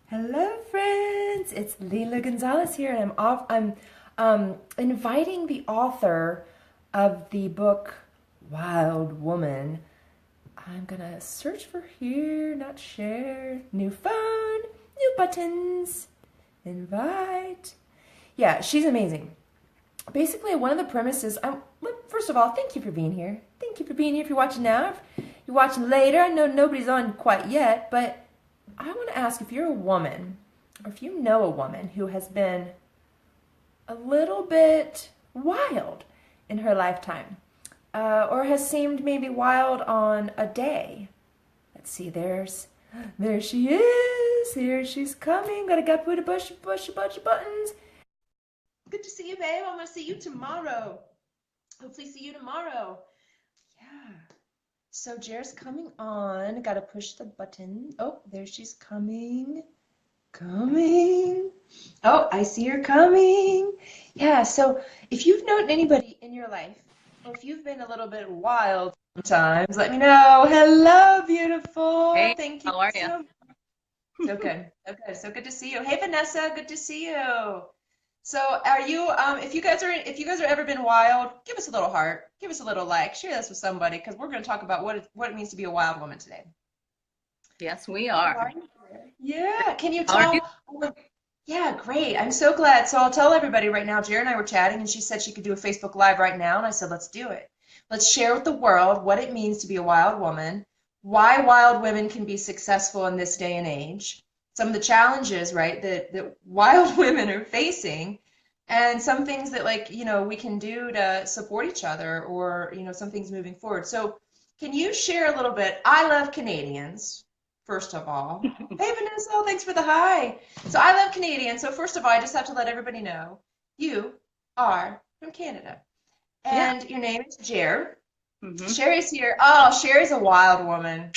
Hello, friends. It's Lila Gonzalez here, and I'm inviting the author of the book Wild Woman. I'm gonna search for here, not share. New phone, new buttons, invite. Yeah, she's amazing. Basically, one of the premises. First of all, thank you for being here. Thank you for being here. If you're watching now, if you're watching later, I know nobody's on quite yet, but I want to ask if you're a woman, or if you know a woman who has been a little bit wild in her lifetime, or has seemed maybe wild on a day. Let's see, there she is. Here she's coming. Gotta put a bunch of buttons. Good to see you, babe. I'm gonna see you tomorrow. Hopefully, see you tomorrow. Yeah. So Jer's coming on. Gotta push the button. Oh, there she's coming. Coming. Oh, I see her coming. Yeah, so if you've known anybody in your life, or if you've been a little bit wild sometimes, let me know. Hello, beautiful. Hey, Thank you how are you? so much. So good. So good. So good to see you. Hey, Vanessa, good to see you. So are you if you guys are ever been wild, give us a little heart. Give us a little like. Share this with somebody because we're going to talk about what it means to be a wild woman today. Yes, we How are. are you? Dear? Yeah. Can you How are you? tell? Oh, yeah, great. I'm so glad. So I'll tell everybody right now. Jared and I were chatting, and she said she could do a Facebook Live right now, and I said, let's do it. Let's share with the world what it means to be a wild woman, why wild women can be successful in this day and age, some of the challenges, right, that wild women are facing, and some things that we can do to support each other or, some things moving forward. So can you share a little bit? I love Canadians, first of all. Hey, Vanessa, thanks for the hi. So I love Canadians. So first of all, I just have to let everybody know you are from Canada. Yeah. And your name is Jer. hmm Sherry's here. Oh, Sherry's a wild woman.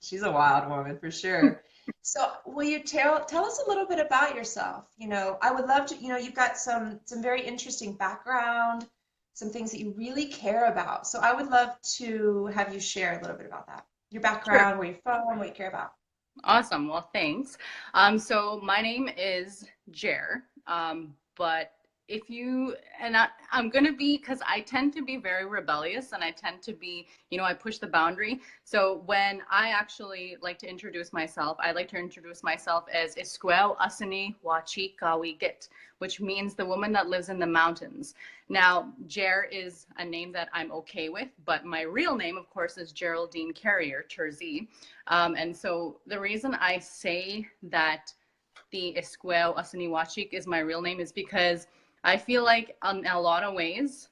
She's a wild woman for sure. So will you tell us a little bit about yourself? I would love to, you've got some very interesting background, some things that you really care about. So I would love to have you share a little bit about that. Your Sure. background, where you're from, what you care about. Awesome. Well, thanks. So my name is Jer. But if you and I'm gonna be because I tend to be very rebellious and I tend to be, I push the boundary. So when I actually like to introduce myself, I like to introduce myself as Esquel Asini Wachi Kawigit, which means the woman that lives in the mountains. Now, Jer is a name that I'm okay with, but my real name, of course, is Geraldine Carrier, Terzi. And so the reason I say that the Esquel Asiniwachik is my real name is because I feel like in a lot of ways,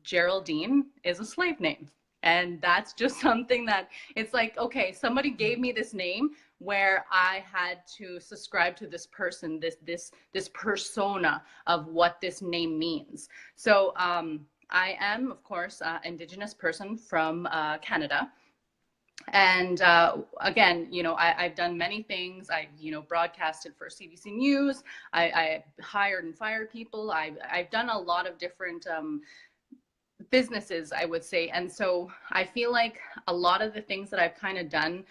Geraldine is a slave name. And that's just something that it's like, okay, somebody gave me this name where I had to subscribe to this person, this persona of what this name means. So I am, of course, an Indigenous person from Canada. And again, I've done many things. I've, broadcasted for CBC News. I hired and fired people. I've done a lot of different businesses, I would say. And so I feel like a lot of the things that I've kind of done,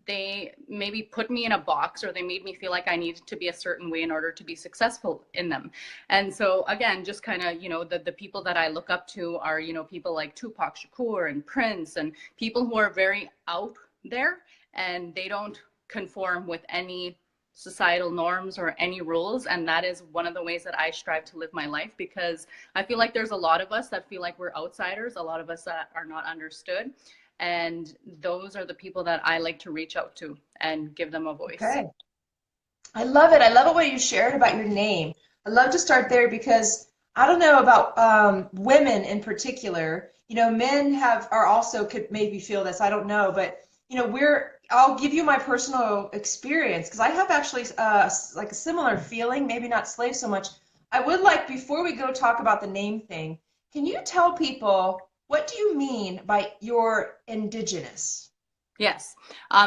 they maybe put me in a box or they made me feel like I needed to be a certain way in order to be successful in them. And so again, just kind of, the people that I look up to are, people like Tupac Shakur and Prince and people who are very out there and they don't conform with any societal norms or any rules. And that is one of the ways that I strive to live my life because I feel like there's a lot of us that feel like we're outsiders, a lot of us that are not understood. And those are the people that I like to reach out to and give them a voice. Okay. I love it. I love it what you shared about your name. I love to start there because I don't know about women in particular. Men are also could maybe feel this. I don't know, but I'll give you my personal experience because I have actually like a similar feeling, maybe not slave so much. I would like before we go talk about the name thing, can you tell people what do you mean by you're indigenous? Yes.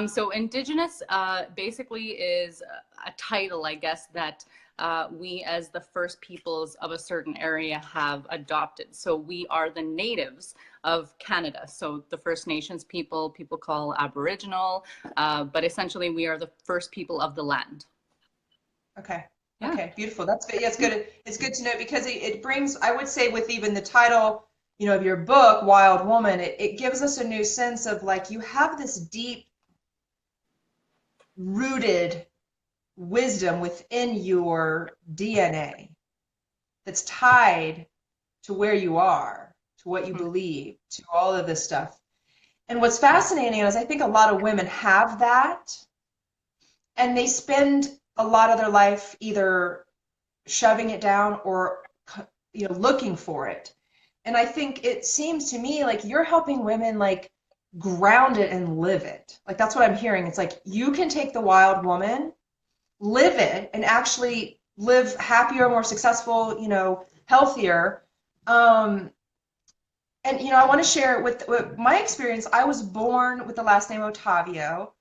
So Indigenous basically is a title, I guess, that we as the first peoples of a certain area have adopted. So we are the natives of Canada. So the First Nations people call Aboriginal, but essentially we are the first people of the land. Okay. Yeah. Okay. Beautiful. That's good. Yeah, it's good. It's good to know because it brings, I would say, with even the title, of your book, Wild Woman, it gives us a new sense of like you have this deep rooted wisdom within your DNA that's tied to where you are, to what you Mhm. believe, to all of this stuff. And what's fascinating is I think a lot of women have that, and they spend a lot of their life either shoving it down or looking for it. And I think it seems to me like you're helping women like ground it and live it. Like that's what I'm hearing. It's like you can take the wild woman, live it, and actually live happier, more successful, healthier. Um, and I want to share with my experience. I was born with the last name Otavio.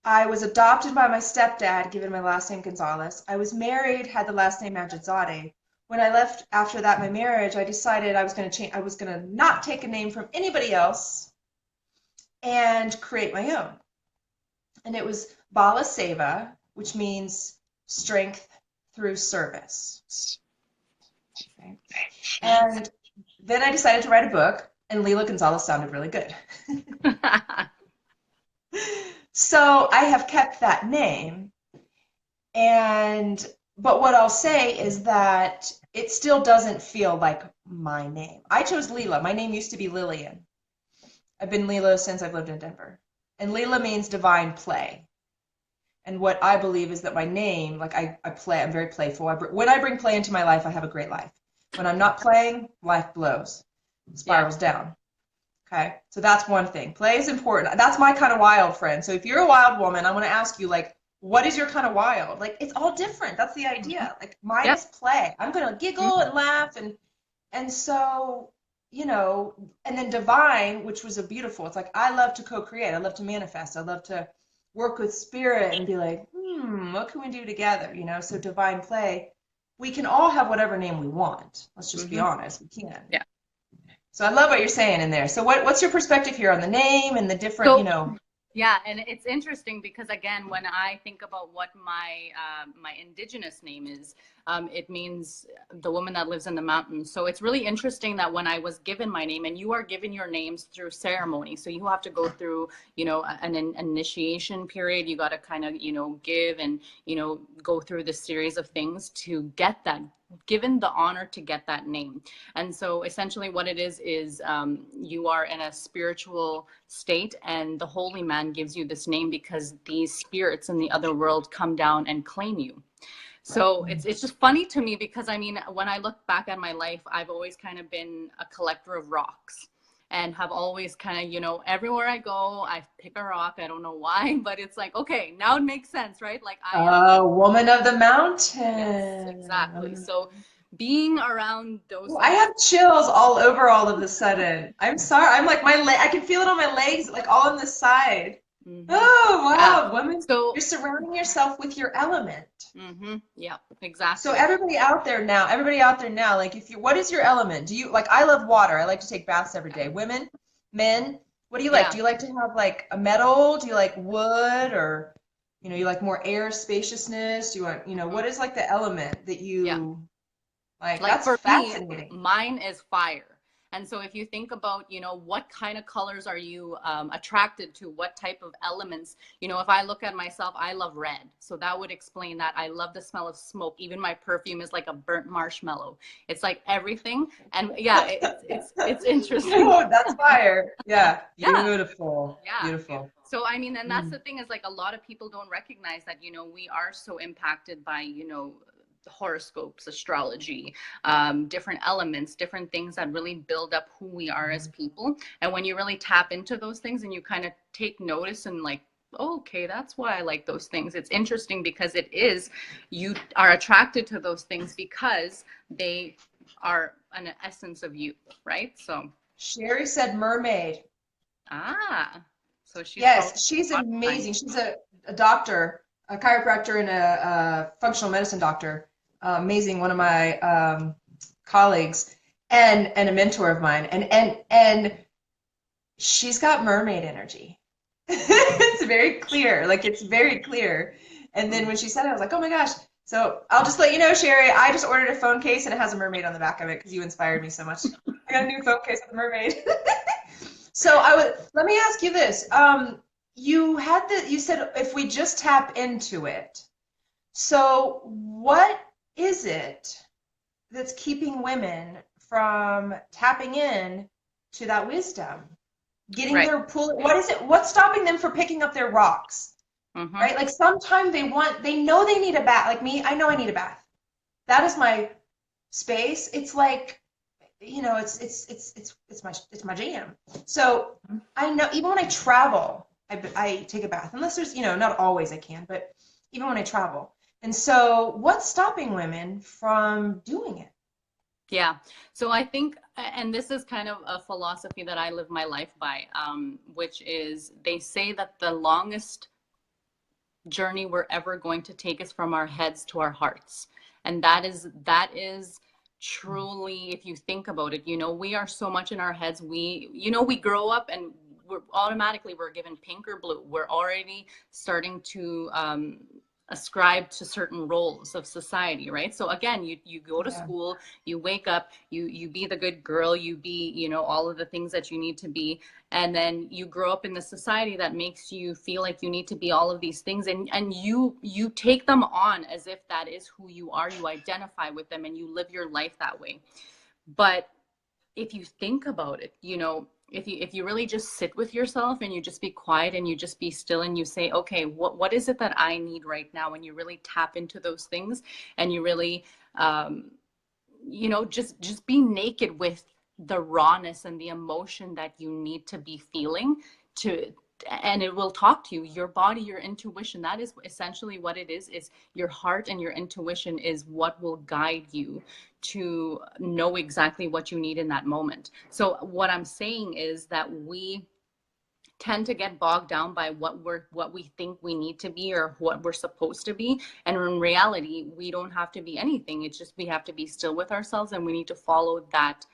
I was adopted by my stepdad, given my last name Gonzalez. I was married, had the last name Majedzadeh. When I left after that, my marriage, I decided I was going to change. I was going to not take a name from anybody else and create my own. And it was Bala Seva, which means strength through service. Okay. Nice. And then I decided to write a book, and Lila Gonzalez sounded really good. So I have kept that name. And but what I'll say is that it still doesn't feel like my name. I chose Lila. My name used to be Lillian. I've been Lila since I've lived in Denver. And Lila means divine play. And what I believe is that my name, like I play, I'm very playful. When I bring play into my life, I have a great life. When I'm not playing, life blows, Yeah. spirals down. Okay, so that's one thing. Play is important. That's my kind of wild, friend. So if you're a wild woman, I want to ask you, like, what is your kind of wild? Like, it's all different. That's the Mhm. idea. Like, mine Yep. is play. I'm gonna giggle Mhm. and laugh and so and then divine, which was a beautiful. It's like I love to co-create. I love to manifest. I love to work with spirit and be like, what can we do together? So divine play. We can all have whatever name we want. Let's just be Mhm. honest. We can. Yeah. So I love what you're saying in there. So what's your perspective here on the name and the different, So yeah, and it's interesting because again, when I think about what my indigenous name is, it means the woman that lives in the mountains. So it's really interesting that when I was given my name, and you are given your names through ceremony, so you have to go through, an initiation period. You got to kind of, give and go through this series of things to get that, given the honor to get that name. And so essentially what it is you are in a spiritual state, and the holy man gives you this name because these spirits in the other world come down and claim you. So it's just funny to me because I mean, when I look back at my life, I've always kind of been a collector of rocks and have always kind of, everywhere I go, I pick a rock. I don't know why, but it's like, okay, now it makes sense, right? Like I am. woman of the Yes, exactly. mountain. So being around those Ooh, I things. have chills all over all of a sudden. I'm sorry. I'm like I can feel it on my legs, like all on the side. Hmm. Oh, Yeah. wow, woman. So, You're surrounding yourself with your element. yeah, So exactly. everybody out there now, like what is your element? Do you like, I love water. I like to take baths every day. Women, men, what do you like? Yeah. Do you like to have like a metal? Do you like wood or, you like more air spaciousness? Do you want, Mhm. what is like the element that Yeah. you like? Like That's for me, fascinating. mine is fire. And so if you think about, what kind of colors are you attracted to? What type of elements? If I look at myself, I love red. So that would explain that. I love the smell of smoke. Even my perfume is like a burnt marshmallow. It's like everything. And yeah, it's interesting. Oh, that's fire. Yeah, Yeah. beautiful, Yeah. beautiful. So, I mean, and that's Mm. the thing is like a lot of people don't recognize that, we are so impacted by, horoscopes, astrology, different elements, different things that really build up who we are as people. And when you really tap into those things and you kind of take notice and like, oh, okay, that's why I like those things. It's interesting because you are attracted to those things because they are an essence of you, right? So, Sherry said mermaid. ah, so she's probably Yes, she's water sign. amazing. She's a doctor, a chiropractor, and a functional medicine doctor. Amazing, one of my colleagues, and a mentor of mine. And she's got mermaid energy. It's very clear, like it's very clear. And then when she said it, I was like, oh my gosh. So I'll just let you know, Sherry, I just ordered a phone case and it has a mermaid on the back of it because you inspired me so much. I got a new phone case with a mermaid. So let me ask you this. You said if we just tap into it. So what is it that's keeping women from tapping in to that wisdom? Getting Right. their pull, what is it? What's stopping them from picking up their rocks? Mm-hmm. Right? Like sometimes they know they need a bath. Like me, I know I need a bath. That is my space. It's like, it's my jam. So I know even when I travel, I take a bath. Unless there's, not always I can, but even when I travel. And so what's stopping women from doing it? Yeah. So I think, and this is kind of a philosophy that I live my life by, which is they say that the longest journey we're ever going to take is from our heads to our hearts. And that is truly, if you think about it, we are so much in our heads. We grow up and we're given pink or blue. We're already starting to ascribe to certain roles of society, right? So again, you go to Yeah. school, you wake up, you be the good girl, you be, all of the things that you need to be, and then you grow up in the society that makes you feel like you need to be all of these things, and you take them on as if that is who you are. You identify with them and you live your life that way. But if you think about it, if you really just sit with yourself and you just be quiet and you just be still and you say, okay, what is it that I need right now? And you really tap into those things and you really um, just be naked with the rawness and the emotion that you need to be feeling to, and it will talk to you. Your body, your intuition, that is essentially what it is your heart, and your intuition is what will guide you to know exactly what you need in that moment. So what I'm saying is that we tend to get bogged down by what we think we need to be or what we're supposed to be, and in reality we don't have to be anything. It's just we have to be still with ourselves, and we need to follow that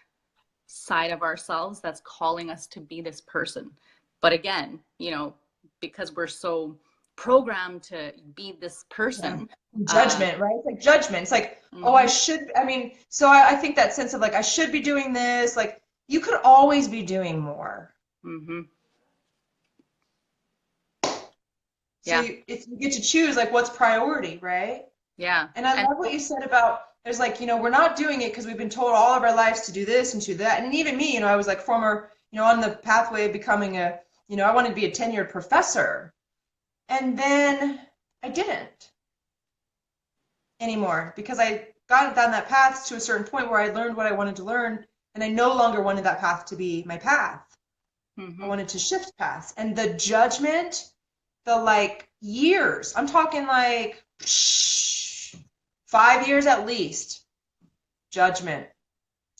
side of ourselves that's calling us to be this person. But again, because we're so programmed to be this Yeah. person. uh Judgment, right? It's like judgment. It's like, oh, I mhm, should, I mean, so I think that sense of like, I should be doing this, like, you could always be doing more. mhm, So yeah, if you get to choose, like, what's priority, right? yeah. And I And love what you said about there's like, we're not doing it because we've been told all of our lives to do this and to that. And even me, I was like former, on the pathway of becoming I wanted to be a tenured professor. And then I didn't anymore because I got down that path to a certain point where I learned what I wanted to learn. And I no longer wanted that path to be my path. I mhm, wanted to shift paths. And the judgment, the like years, I'm talking like 5 years at least, judgment.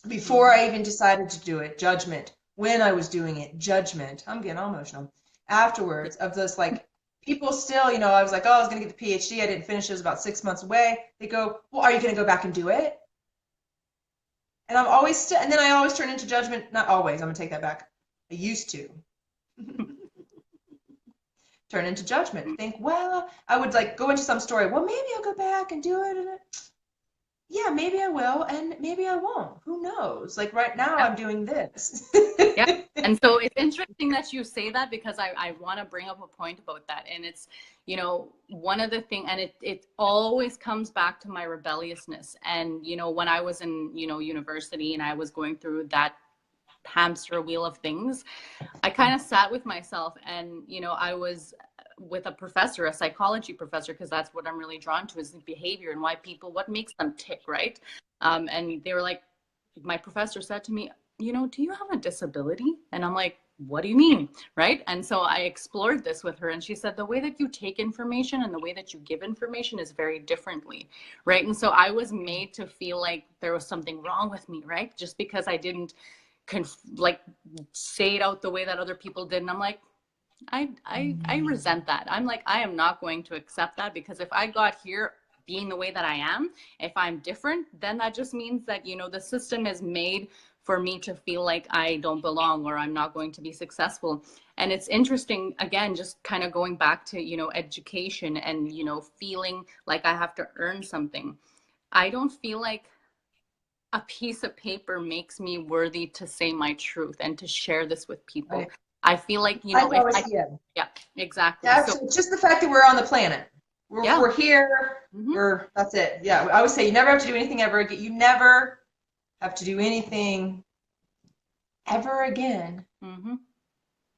Before mhm, I even decided to do it, judgment. When I was doing it, judgment. I'm getting all emotional. yeah, Afterwards, of this, like, people still, I was like, oh, I was going to get the PhD. I didn't finish. It was about 6 months away. They go, well, are you going to go back and do it? And I'm always still, and then I always turn into judgment. Not always. I'm going to take that back. I used to turn into judgment. Think, well, I would like go into some story. Well, maybe I'll go back and do it. And yeah, maybe I will, and maybe I won't. Who knows? Like right now, yeah. I'm doing this. Yeah. And so it's interesting that you say that, because I want to bring up a point about that. And it's, one of the thing, and it always comes back to my rebelliousness. And, when I was in, university and I was going through that hamster wheel of things, I kind of sat with myself and, I was with a professor, a psychology professor, because that's what I'm really drawn to, is the behavior and why people, what makes them tick, right? And they were like, my professor said to me, do you have a disability? And I'm like, what do you mean? Right. And so I explored this with her, and she said the way that you take information and the way that you give information is very differently. Right. And so I was made to feel like there was something wrong with me, right? Just because I didn't like say it out the way that other people did. And I'm like, I resent that. I'm like, I am not going to accept that, because if I got here being the way that I am, if I'm different, then that just means that, the system is made for me to feel like I don't belong or I'm not going to be successful. And it's interesting, again, just kind of going back to, you know, education and, you know, feeling like I have to earn something. I don't feel like a piece of paper makes me worthy to say my truth and to share this with people. Right. I feel like, you know, I've if always, I, yeah. yeah, exactly. So, Actually, just the fact that we're on the planet. yeah. We're here. Mhm. That's it. Yeah. I always say you never have to do anything ever again. You never have to do anything ever again Mhm.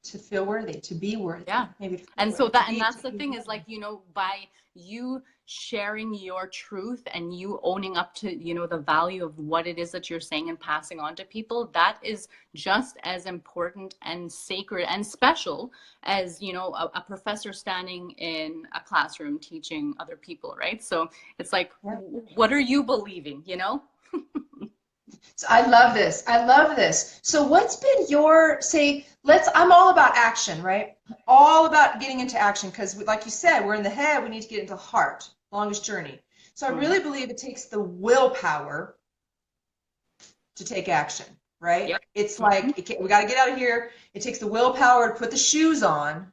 to feel worthy, to be worthy. Yeah. Maybe to feel And so worthy, that, and that's to the be thing is worthy. like, you know, by you sharing your truth and you owning up to, you know, the value of what it is that you're saying and passing on to people, that is just as important and sacred and special as, you know, a professor standing in a classroom teaching other people, right? So it's like, Yeah. what are you believing, you know? So I love this. I love this. So what's been your, say, I'm all about action, right? All about getting into action because like you said, we're in the head, we need to get into the heart, longest journey. So I Mhm. really believe it takes the willpower to take action, right? Yep. It's Mhm. like, we got to get out of here. It takes the willpower to put the shoes on.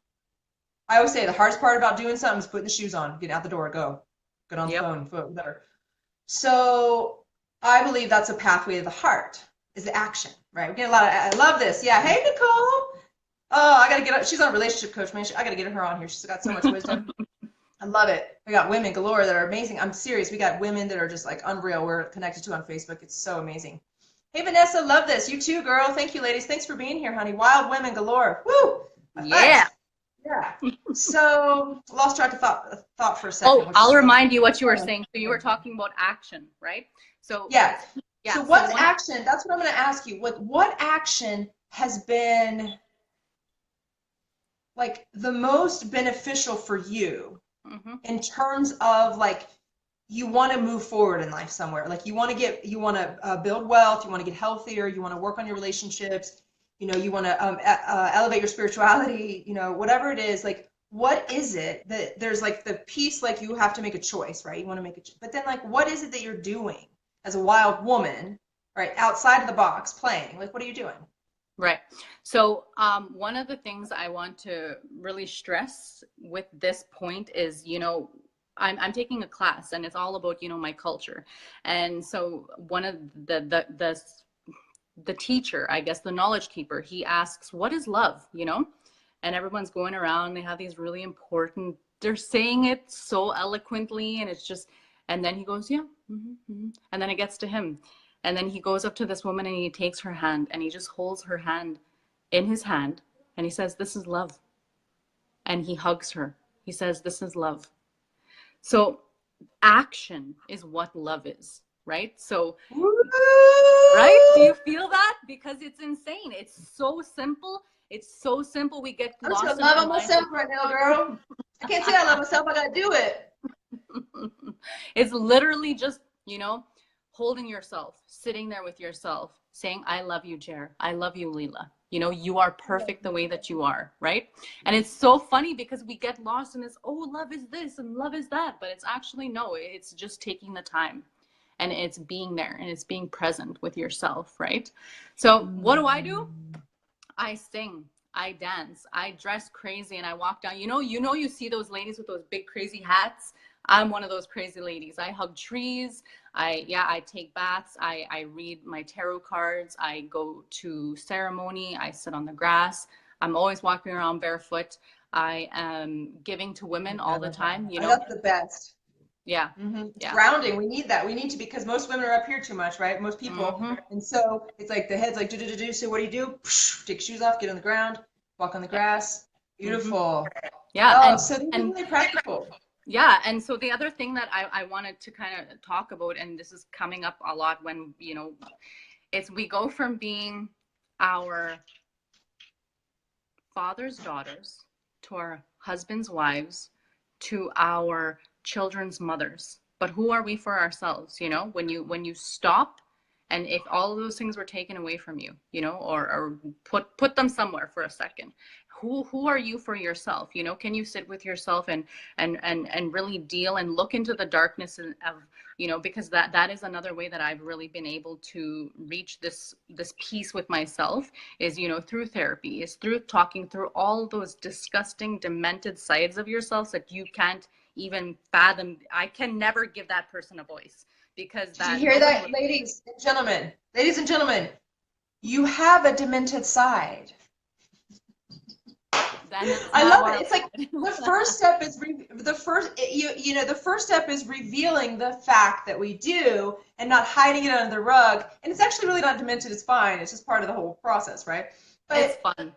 I always say the hardest part about doing something is putting the shoes on, getting out the door, go. Get on the Yep. phone, whatever. So I believe that's a pathway to the heart, is the action, right? We're getting a lot of, I love this. Yeah. Hey, Nicole. Oh, I got to get, she's on a relationship coach, man. I got to get her on here. She's got so much wisdom. I love it. We got women galore that are amazing. I'm serious. We got women that are just like unreal. We're connected to on Facebook. It's so amazing. Hey, Vanessa, love this. You too, girl. Thank you, ladies. Thanks for being here, honey. Wild women galore. Woo! High Yeah. fives. Yeah. So lost track of thought for a second, Oh, which I'll is remind you what you were fun. saying. So you were talking about action, right? So Yeah. So yeah, so what's one, action? That's what I'm going to ask you. What action has been like the most beneficial for you mhm, in terms of like you want to move forward in life somewhere, like you want to build wealth, you want to get healthier, you want to work on your relationships, you know, you want to elevate your spirituality, you know, whatever it is, like what is it that there's like the piece, like you have to make a choice, right? You want to make but then like what is it that you're doing as a wild woman, right, outside of the box playing, like what are you doing? right. So one of the things I want to really stress with this point is, you know, I'm taking a class and it's all about, you know, my culture. And so one of the teacher, I guess the knowledge keeper, he asks, what is love, you know? And everyone's going around, they have these really important, they're saying it so eloquently and it's just, and then he goes, yeah, and then it gets to him. And then he goes up to this woman and he takes her hand and he just holds her hand in his hand and he says, this is love. And he hugs her. He says, this is love. So action is what love is, right? So right? Do Woo! you feel that? Because it's insane. It's so simple. It's so simple. We get I'm just lost gonna in love our on minds. myself right now, girl. I can't say I love myself, I gotta do it. It's literally just, you know, holding yourself, sitting there with yourself, saying, I love you, Jer. I love you, Lila. You know, you are perfect the way that you are, right? And it's so funny because we get lost in this, oh, love is this and love is that. But it's actually, no, it's just taking the time and it's being there and it's being present with yourself, right? So what do? I sing, I dance, I dress crazy, and I walk down. You see those ladies with those big crazy hats. I'm one of those crazy ladies. I hug trees. I take baths. I read my tarot cards. I go to ceremony. I sit on the grass. I'm always walking around barefoot. I am giving to women all the time. You know, That's the best. yeah, It's yeah. grounding. We need that. We need to, because most women are up here too much, right? Most people. Hmm. And so it's like the head's like, do, do, do, do. So what do? Take your shoes off, get on the ground, walk on the grass. Hmm. Beautiful. Yeah, Oh, so these are really practical. yeah, and so the other thing that I wanted to kind of talk about, and this is coming up a lot when, you know, it's we go from being our father's daughters to our husband's wives to our children's mothers. But who are we for ourselves, you know, when you stop and if all of those things were taken away from you, you know, or put them somewhere for a second, who are you for yourself? You know, can you sit with yourself and really deal and look into the darkness of, you know, because that is another way that I've really been able to reach this peace with myself, is, you know, through therapy, is through talking through all those disgusting, demented sides of yourself that you can't even fathom. I can never give that person a voice, because Did you that hear nobody that, would. ladies and gentlemen? Ladies and gentlemen, you have a demented side. Then it's I not love it. wild. It's like the first step is the first step is revealing the fact that we do and not hiding it under the rug. And it's actually really not demented. It's fine. It's just part of the whole process, right? It's But fun.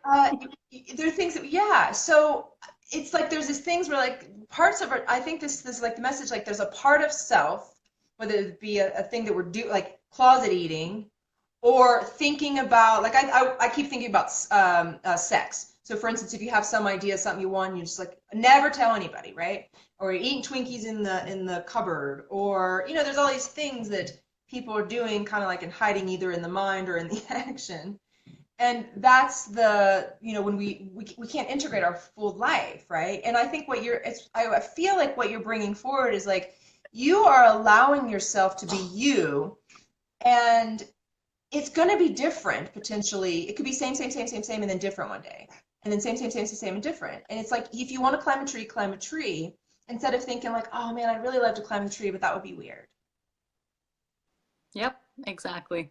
there are things that, yeah. So it's like there's these things where like parts of it. I think this is like the message. Like there's a part of self, whether it be a thing that we're like closet eating, or thinking about like I keep thinking about sex. So for instance, if you have some idea, something you want, you just like never tell anybody, right? Or you're eating Twinkies in the cupboard, or you know, there's all these things that people are doing, kind of like in hiding, either in the mind or in the action. And that's the, you know, when we can't integrate our full life, right? And I think I feel like what you're bringing forward is like you are allowing yourself to be you, and it's going to be different potentially. It could be same, and then different one day. And then same, and different. And it's like, if you want to climb a tree, instead of thinking like, oh man, I'd really love to climb a tree, but that would be weird. Yep, exactly.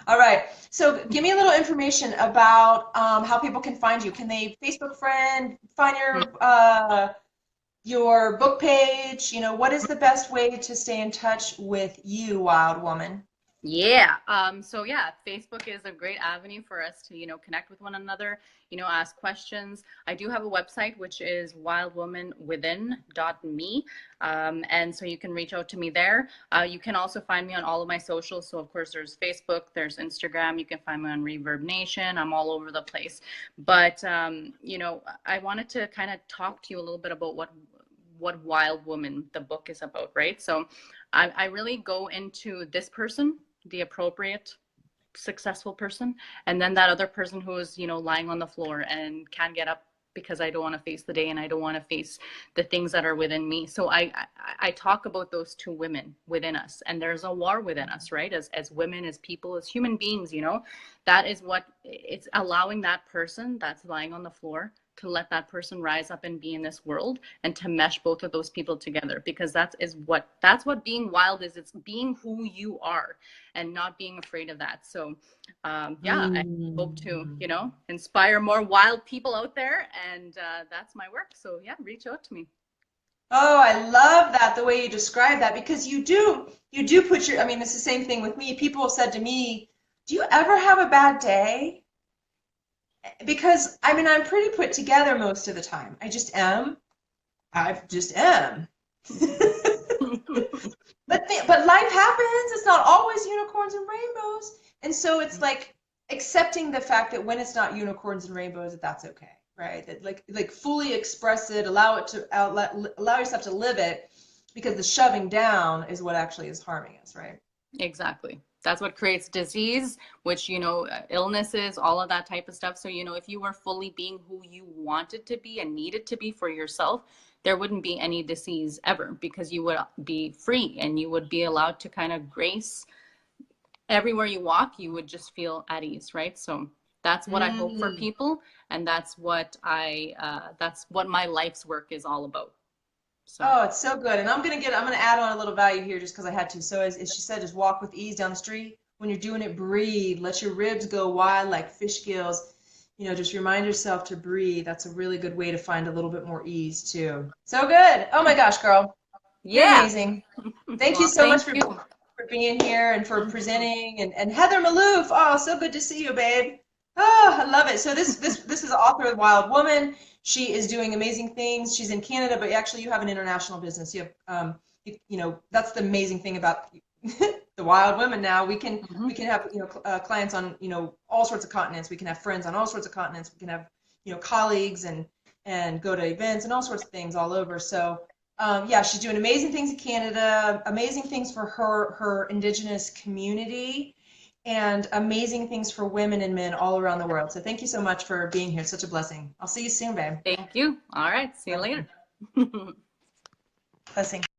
All right. So give me a little information about how people can find you. Can they Facebook friend, find your book page? You know, what is the best way to stay in touch with you, Wild Woman? Yeah. So yeah, Facebook is a great avenue for us to, you know, connect with one another, you know, ask questions. I do have a website, which is wildwomanwithin.me. And so you can reach out to me there. You can also find me on all of my socials. So of course there's Facebook, there's Instagram. You can find me on Reverb Nation. I'm all over the place. But, you know, I wanted to kind of talk to you a little bit about what Wild Woman, the book, is about, right? So I really go into this person, the appropriate successful person, and then that other person who is, you know, lying on the floor and can't get up because I don't want to face the day and I don't want to face the things that are within me. So I talk about those two women within us, and there's a war within us, right? As women, as people, as human beings, you know, that is what it's allowing that person that's lying on the floor to let that person rise up and be in this world, and to mesh both of those people together, because that's what being wild is. It's being who you are and not being afraid of that. So yeah, I hope to, Mm. you know, inspire more wild people out there, and that's my work. So yeah, reach out to me. Oh, I love that, the way you describe that, because you do put your, I mean, it's the same thing with me. People have said to me, do you ever have a bad day? Because I mean, I'm pretty put together most of the time. I just am. I just am. But life happens. It's not always unicorns and rainbows. And so it's like accepting the fact that when it's not unicorns and rainbows, that that's okay, right? That like fully express it, allow yourself to live it, because the shoving down is what actually is harming us, right? Exactly. That's what creates disease, which, you know, illnesses, all of that type of stuff. So, you know, if you were fully being who you wanted to be and needed to be for yourself, there wouldn't be any disease ever, because you would be free and you would be allowed to kind of grace everywhere you walk. You would just feel at ease, right? So that's what I hope for Mm. people. And that's what my life's work is all about. So. Oh, it's so good. And I'm gonna add on a little value here just because I had to. So as she said, just walk with ease down the street. When you're doing it, breathe. Let your ribs go wide like fish gills. You know, just remind yourself to breathe. That's a really good way to find a little bit more ease too. So good. Oh my gosh, girl. You're Yeah. amazing. Thank you Well, so much thank for you. being here and for presenting. And Heather Malouf. Oh, so good to see you, babe. Oh, I love it. So this is the author of Wild Woman. She is doing amazing things. She's in Canada, but actually you have an international business. You have you know, that's the amazing thing about the Wild Women now. Mhm. We can have, you know, clients on, you know, all sorts of continents. We can have friends on all sorts of continents. We can have, you know, colleagues and go to events and all sorts of things all over. So yeah, she's doing amazing things in Canada, amazing things for her Indigenous community. and amazing things for women and men all around the world. So thank you so much for being here. It's such a blessing. I'll see you soon, babe. Thank you. All right. See you later. Blessing.